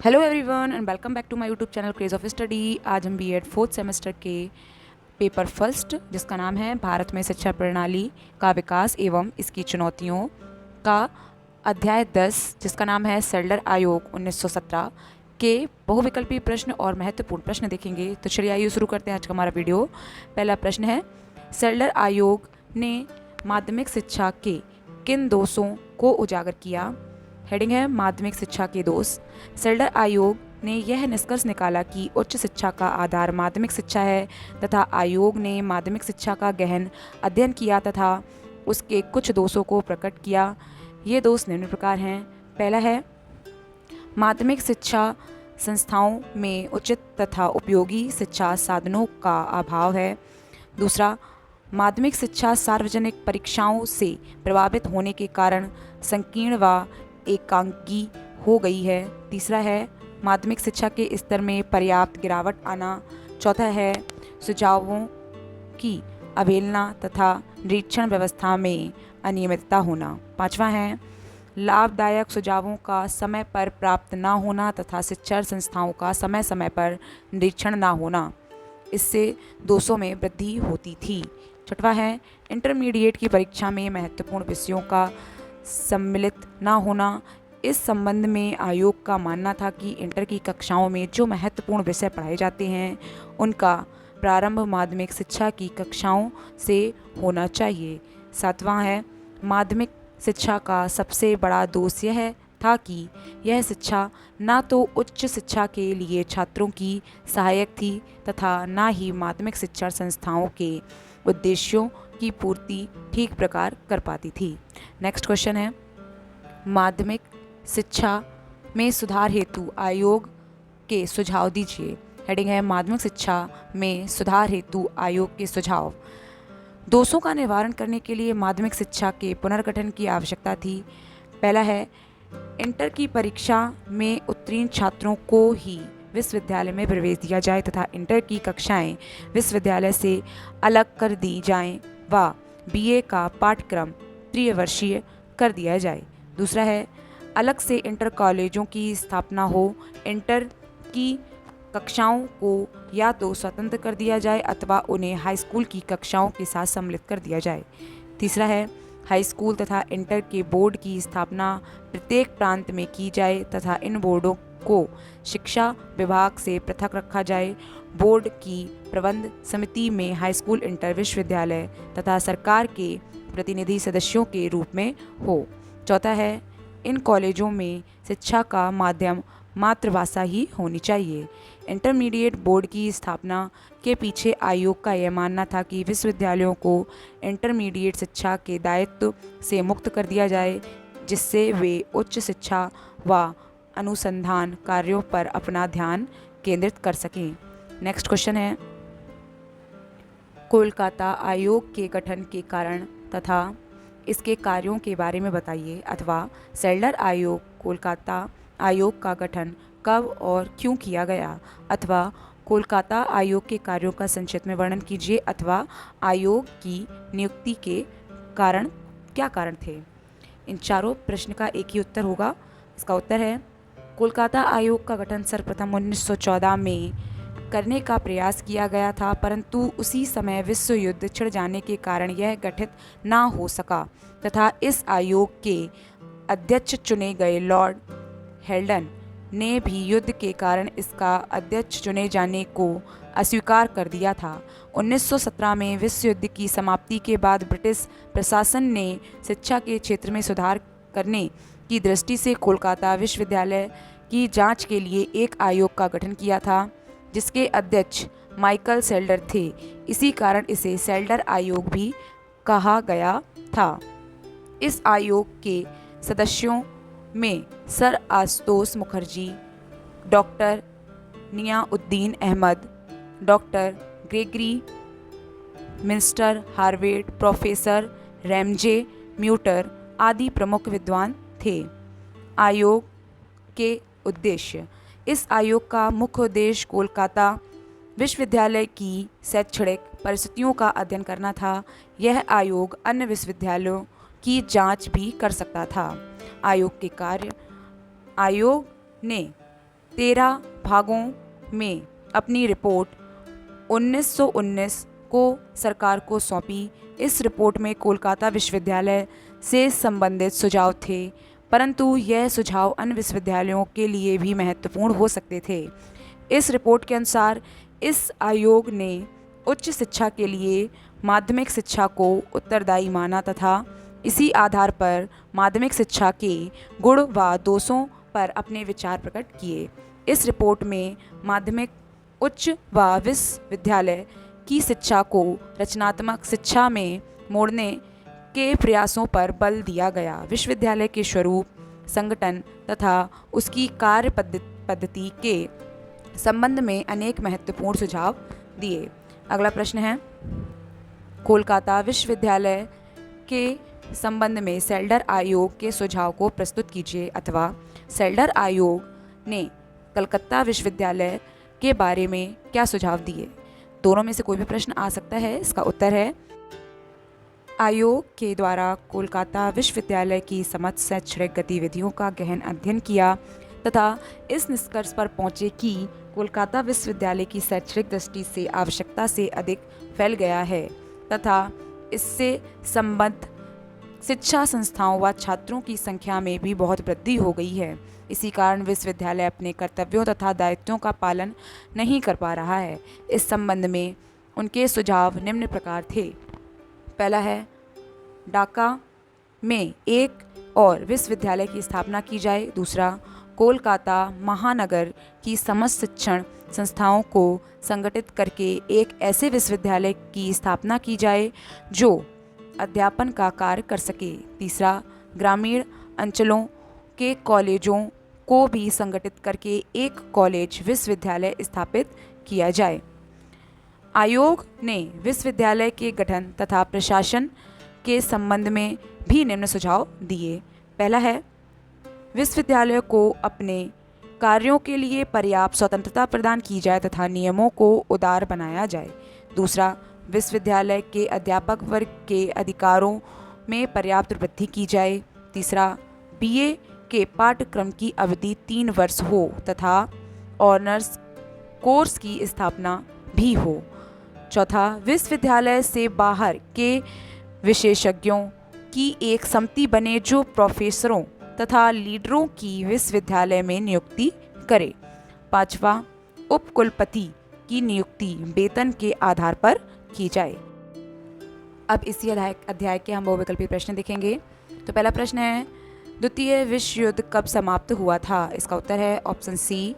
Hello everyone and welcome back to my YouTube channel craze of study. आज हम BEd fourth semester के paper first, जिसका नाम है भारत में शिक्षा प्रणाली का विकास एवं इसकी चुनौतियों का, अध्याय 10 जिसका नाम है सेल्डर आयोग 1917 के बहुविकल्पी प्रश्न और महत्वपूर्ण प्रश्न देखेंगे। तो चलिए आइए शुरू करते हैं आज का हमारा वीडियो। पहला प्रश्न है, सेल्डर आयोग ने माध्यमिक शिक्षा के किन दोषों को उजागर किया। हेडिंग है माध्यमिक शिक्षा के दोष। सेल्डर आयोग ने यह निष्कर्ष निकाला कि उच्च शिक्षा का आधार माध्यमिक शिक्षा है तथा आयोग ने माध्यमिक शिक्षा का गहन अध्ययन किया तथा उसके कुछ दोषों को प्रकट किया। ये दोष निम्न प्रकार हैं। पहला है, माध्यमिक शिक्षा संस्थाओं में उचित तथा उपयोगी शिक्षा साधनों का अभाव है। दूसरा, माध्यमिक शिक्षा सार्वजनिक परीक्षाओं से प्रभावित होने के कारण संकीर्ण व एकांकी हो गई है। तीसरा है, माध्यमिक शिक्षा के स्तर में पर्याप्त गिरावट आना। चौथा है, सुझावों की अवहेलना तथा निरीक्षण व्यवस्था में अनियमितता होना। पांचवा है, लाभदायक सुझावों का समय पर प्राप्त न होना तथा शिक्षण संस्थाओं का समय समय पर निरीक्षण न होना, इससे दोषों में वृद्धि होती थी। छठवां है, इंटरमीडिएट की परीक्षा में महत्वपूर्ण विषयों का सम्मिलित न होना। इस संबंध में आयोग का मानना था कि इंटर की कक्षाओं में जो महत्वपूर्ण विषय पढ़ाए जाते हैं उनका प्रारंभ माध्यमिक शिक्षा की कक्षाओं से होना चाहिए। सातवां है, माध्यमिक शिक्षा का सबसे बड़ा दोष यह था कि यह शिक्षा न तो उच्च शिक्षा के लिए छात्रों की सहायक थी तथा न ही माध्यमिक शिक्षण संस्थाओं के उद्देश्यों की पूर्ति ठीक प्रकार कर पाती थी। नेक्स्ट क्वेश्चन है, माध्यमिक शिक्षा में सुधार हेतु आयोग के सुझाव दीजिए। हेडिंग है माध्यमिक शिक्षा में सुधार हेतु आयोग के सुझाव। दोषों का निवारण करने के लिए माध्यमिक शिक्षा के पुनर्गठन की आवश्यकता थी। पहला है, इंटर की परीक्षा में उत्तीर्ण छात्रों को ही विश्वविद्यालय में प्रवेश दिया जाए तथा इंटर की कक्षाएं विश्वविद्यालय से अलग कर दी जाएं व बीए का पाठ्यक्रम त्रिवर्षीय कर दिया जाए। दूसरा है, अलग से इंटर कॉलेजों की स्थापना हो। इंटर की कक्षाओं को या तो स्वतंत्र कर दिया जाए अथवा उन्हें हाई स्कूल की कक्षाओं के साथ सम्मिलित कर दिया जाए। तीसरा है, हाई स्कूल तथा इंटर के बोर्ड की स्थापना प्रत्येक प्रांत में की जाए तथा इन बोर्डों को शिक्षा विभाग से पृथक रखा जाए। बोर्ड की प्रबंध समिति में हाई स्कूल, इंटर, विश्वविद्यालय तथा सरकार के प्रतिनिधि सदस्यों के रूप में हो। चौथा है, इन कॉलेजों में शिक्षा का माध्यम मातृभाषा ही होनी चाहिए। इंटरमीडिएट बोर्ड की स्थापना के पीछे आयोग का यह मानना था कि विश्वविद्यालयों को इंटरमीडिएट शिक्षा के दायित्व से मुक्त कर दिया जाए, जिससे वे उच्च शिक्षा व अनुसंधान कार्यों पर अपना ध्यान केंद्रित कर सकें। नेक्स्ट क्वेश्चन है, कोलकाता आयोग के गठन के कारण तथा इसके कार्यों के बारे में बताइए। अथवा सेल्डर आयोग, कोलकाता आयोग का गठन कब और क्यों किया गया। अथवा कोलकाता आयोग के कार्यों का संक्षिप्त में वर्णन कीजिए। अथवा आयोग की नियुक्ति के कारण क्या कारण थे। इन चारों प्रश्न का एक ही उत्तर होगा। इसका उत्तर है, कोलकाता आयोग का गठन सर्वप्रथम 1914 में करने का प्रयास किया गया था, परंतु उसी समय विश्व युद्ध छिड़ जाने के कारण यह गठित न हो सका तथा इस आयोग के अध्यक्ष चुने गए लॉर्ड हेल्डन ने भी युद्ध के कारण इसका अध्यक्ष चुने जाने को अस्वीकार कर दिया था। 1917 में विश्व युद्ध की समाप्ति के बाद ब्रिटिश प्रशासन ने शिक्षा के क्षेत्र में सुधार करने की दृष्टि से कोलकाता विश्वविद्यालय की जांच के लिए एक आयोग का गठन किया था, जिसके अध्यक्ष माइकल सेल्डर थे। इसी कारण इसे सेल्डर आयोग भी कहा गया था। इस आयोग के सदस्यों में sir Ashutosh Mukherjee, doctor Niyauddin Ahmad, doctor Gregory Minster Harvard, professor Ramsay Muir आदि प्रमुख विद्वान थे। आयोग के उद्देश्य। इस आयोग का मुख्य उद्देश्य कोलकाता विश्वविद्यालय की शैक्षणिक परिस्थितियों का अध्ययन करना था। यह आयोग अन्य विश्वविद्यालयों की जांच भी कर सकता था। आयोग के कार्य। आयोग ने 13 भागों में अपनी रिपोर्ट 1919 को सरकार को सौंपी। इस रिपोर्ट में कोलकाता विश्वविद्यालय से संबंधित सुझाव थे, परंतु यह सुझाव अन्य विश्वविद्यालयों के लिए भी महत्वपूर्ण हो सकते थे। इस रिपोर्ट के अनुसार इस आयोग ने उच्च शिक्षा के लिए माध्यमिक शिक्षा को उत्तरदायी माना तथा इसी आधार पर माध्यमिक शिक्षा के गुण व दोषों पर अपने विचार प्रकट किए। इस रिपोर्ट में माध्यमिक, उच्च व विश्वविद्यालय की शिक्षा को रचनात्मक शिक्षा में मोड़ने के प्रयासों पर बल दिया गया। विश्वविद्यालय के स्वरूप, संगठन तथा उसकी कार्य पद्धति के संबंध में अनेक महत्वपूर्ण सुझाव दिए। अगला प्रश्न है, कोलकाता विश्वविद्यालय के संबंध में सेल्डर आयोग के सुझाव को प्रस्तुत कीजिए, अथवा सेल्डर आयोग ने कलकत्ता विश्वविद्यालय के बारे में क्या सुझाव दिए। दोनों में से कोई भी प्रश्न आ सकता है। इसका उत्तर है, आयोग के द्वारा कोलकाता विश्वविद्यालय की समस्त शैक्षणिक गतिविधियों का गहन अध्ययन किया तथा इस निष्कर्ष पर पहुंचे कि कोलकाता विश्वविद्यालय की शैक्षणिक दृष्टि से आवश्यकता से अधिक फैल गया है तथा इससे संबद्ध शिक्षा संस्थाओं व छात्रों की संख्या में भी बहुत वृद्धि हो गई है। इसी कारण विश्वविद्यालय अपने कर्तव्यों तथा दायित्वों का पालन नहीं कर पा रहा है। इस संबंध में उनके सुझाव निम्न प्रकार थे। पहला है, ढाका में एक और विश्वविद्यालय की स्थापना की जाए। दूसरा, कोलकाता महानगर की समस्त शिक्षण संस्थाओं को संगठित करके एक ऐसे विश्वविद्यालय की स्थापना की जाए जो अध्यापन का कार्य कर सके। तीसरा, ग्रामीण अंचलों के कॉलेजों को भी संगठित करके एक कॉलेज विश्वविद्यालय स्थापित किया जाए। आयोग ने विश्वविद्यालय के गठन तथा प्रशासन के संबंध में भी निम्न सुझाव दिए। पहला है, विश्वविद्यालय को अपने कार्यों के लिए पर्याप्त स्वतंत्रता प्रदान की जाए तथा नियमों को उदार बनाया जाए। दूसरा, विश्वविद्यालय के अध्यापक वर्ग के अधिकारों में पर्याप्त वृद्धि की जाए। तीसरा, बीए के पाठ्यक्रम की अवधि 3 वर्ष हो तथा ऑनर्स कोर्स की स्थापना भी हो। चौथा, विश्वविद्यालय से बाहर के विशेषज्ञों की एक समिति बने जो प्रोफेसरों तथा लीडरों की विश्वविद्यालय में नियुक्ति करे। पांचवा, उपकुलपति की नियुक्ति वेतन के आधार पर की जाए। अब इसी अध्याय के हम बहुविकल्पी प्रश्न देखेंगे। तो पहला प्रश्न है, द्वितीय विश्व युद्ध कब समाप्त हुआ था। इसका उत्तर है ऑप्शन सी,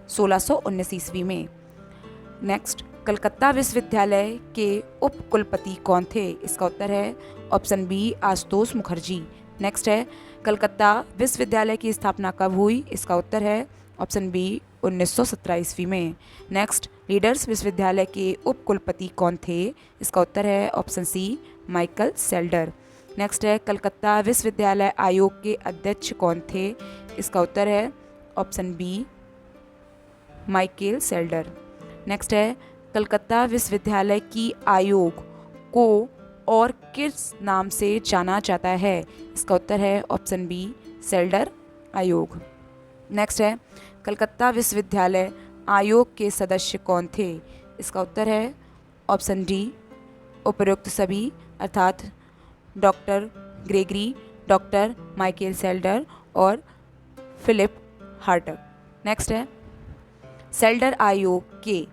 1619 ईस्वी में। नेक्स्ट, कलकत्ता विश्वविद्यालय के उपकुलपति कौन थे। इसका उत्तर है option B, Ashutosh Mukherjee. Next है, कलकत्ता विश्वविद्यालय की स्थापना कब हुई। इसका उत्तर है ऑप्शन बी, 1917 ईस्वी में। नेक्स्ट, लीडर्स विश्वविद्यालय के उपकुलपति कौन थे। इसका उत्तर है ऑप्शन सी, माइकल सेल्डर। नेक्स्ट है, कलकत्ता विश्वविद्यालय आयोग के अध्यक्ष कौन थे। इसका उत्तर है ऑप्शन बी, माइकल सेल्डर। नेक्स्ट है, कलकत्ता विश्वविद्यालय की आयोग को और किस नाम से जाना जाता है। इसका उत्तर है ऑप्शन बी, सेल्डर आयोग। नेक्स्ट है, कलकत्ता विश्वविद्यालय आयोग के सदस्य कौन थे। इसका उत्तर है ऑप्शन डी, उपरोक्त सभी, अर्थात डॉक्टर ग्रेगरी, डॉक्टर माइकल सेल्डर और फिलिप हार्टर। नेक्स्ट है, सेल्डर आयोग के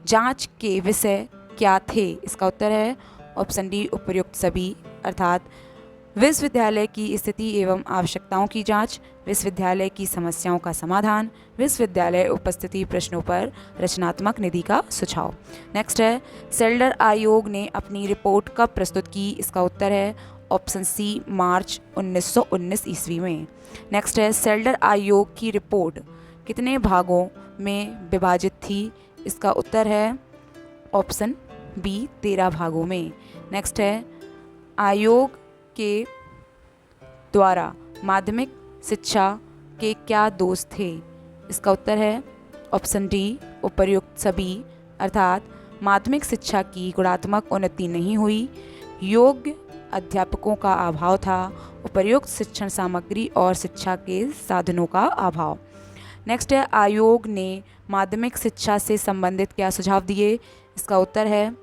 जांच के विषय क्या थे। इसका उत्तर है ऑप्शन डी, उपयुक्त सभी, अर्थात विश्वविद्यालय की स्थिति एवं आवश्यकताओं की जांच, विश्वविद्यालय की समस्याओं का समाधान, विश्वविद्यालय उपस्थिति प्रश्नों पर रचनात्मक निधि का सुझाव। नेक्स्ट है, सेल्डर आयोग ने अपनी रिपोर्ट कब प्रस्तुत की। इसका उत्तर है ऑप्शन सी, मार्च 1919 ईस्वी में। नेक्स्ट है, सेल्डर आयोग की रिपोर्ट कितने भागों में विभाजित थी। इसका उत्तर है ऑप्शन बी, 13 भागों में। नेक्स्ट है, आयोग के द्वारा माध्यमिक शिक्षा के क्या दोष थे। इसका उत्तर है ऑप्शन डी, उपर्युक्त सभी, अर्थात माध्यमिक शिक्षा की गुणात्मक उन्नति नहीं हुई, योग्य अध्यापकों का अभाव था, उपर्युक्त शिक्षण सामग्री और शिक्षा के साधनों का अभाव। नेक्स्ट है आयोग ने माध्यमिक शिक्षा से संबंधित क्या सुझाव दिए। इसका उत्तर है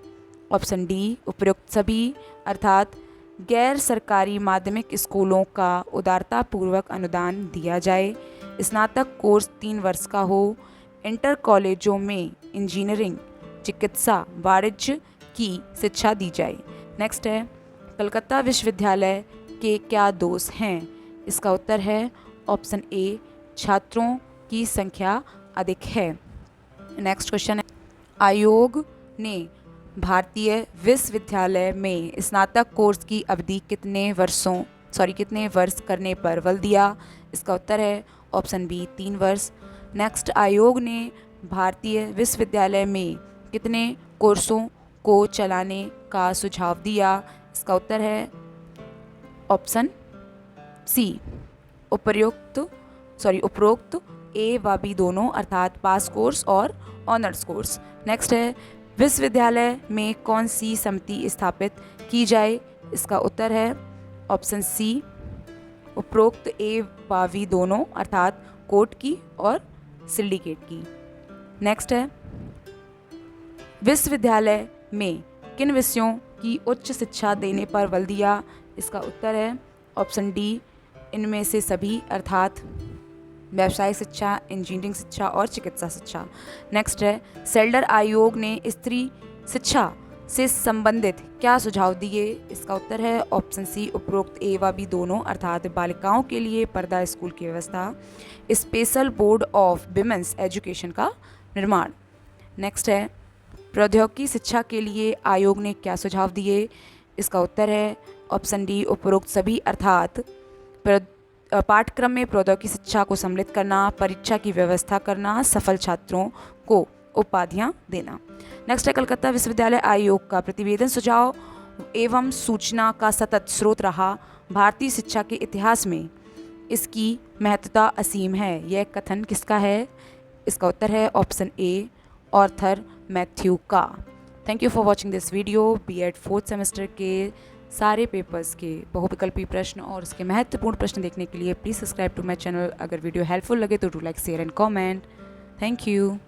ऑप्शन डी उपयुक्त सभी, अर्थात गैर सरकारी माध्यमिक स्कूलों का उदारतापूर्वक अनुदान दिया जाए, स्नातक कोर्स 3 वर्ष का हो, इंटर कॉलेजों में इंजीनियरिंग, चिकित्सा, वाणिज्य की शिक्षा दी जाए। नेक्स्ट है कलकत्ता विश्वविद्यालय के क्या दोष हैं। इसका उत्तर है ऑप्शन ए छात्रों की संख्या अधिक है। नेक्स्ट क्वेश्चन है आयोग ने भारतीय विश्वविद्यालय में स्नातक कोर्स की अवधि कितने वर्ष करने पर बल दिया। इसका उत्तर है ऑप्शन बी 3 वर्ष। नेक्स्ट आयोग ने भारतीय विश्वविद्यालय में कितने कोर्सों को चलाने का सुझाव दिया। इसका उत्तर है ऑप्शन सी उपरोक्त ए व बी दोनों, अर्थात पास कोर्स और ऑनर्स कोर्स। नेक्स्ट है विश्वविद्यालय में कौन सी समिति स्थापित की जाए। इसका उत्तर है ऑप्शन सी उपरोक्त ए व बी दोनों, अर्थात कोर्ट की और सिंडिकेट की। नेक्स्ट है विश्वविद्यालय में किन विषयों की उच्च शिक्षा देने पर बल दिया। इसका उत्तर है ऑप्शन डी इनमें से सभी, अर्थात व्यवसाय शिक्षा, इंजीनियरिंग शिक्षा और चिकित्सा शिक्षा। नेक्स्ट है सेल्डर आयोग ने स्त्री शिक्षा से संबंधित क्या सुझाव दिए। इसका उत्तर है ऑप्शन सी उपरोक्त ए व बी दोनों, अर्थात बालिकाओं के लिए पर्दा स्कूल की व्यवस्था, special board of women's education का निर्माण। नेक्स्ट है प्रौद्योगिकी शिक्षा के लिए आयोग ने क्या सुझाव दिए। इसका उत्तर है ऑप्शन डी उपरोक्त सभी, अर्थात पाठ्यक्रम में प्रौद्योगिकी शिक्षा को सम्मिलित करना, परीक्षा की व्यवस्था करना, सफल छात्रों को उपाधियां देना। नेक्स्ट है कलकत्ता विश्वविद्यालय आयोग का प्रतिवेदन सुझाव एवं सूचना का सतत स्रोत रहा। भारतीय शिक्षा के इतिहास में इसकी महत्वता असीम है। यह कथन किसका है। इसका उत्तर है ऑप्शन ए ऑर्थर मैथ्यू का। Thank you for watching this video. BEd 4th semester के सारे पेपर्स के बहुविकल्पी प्रश्न और उसके महत्वपूर्ण प्रश्न देखने के लिए please subscribe to my channel. अगर वीडियो हेल्पफुल लगे तो do like, share and comment. Thank you.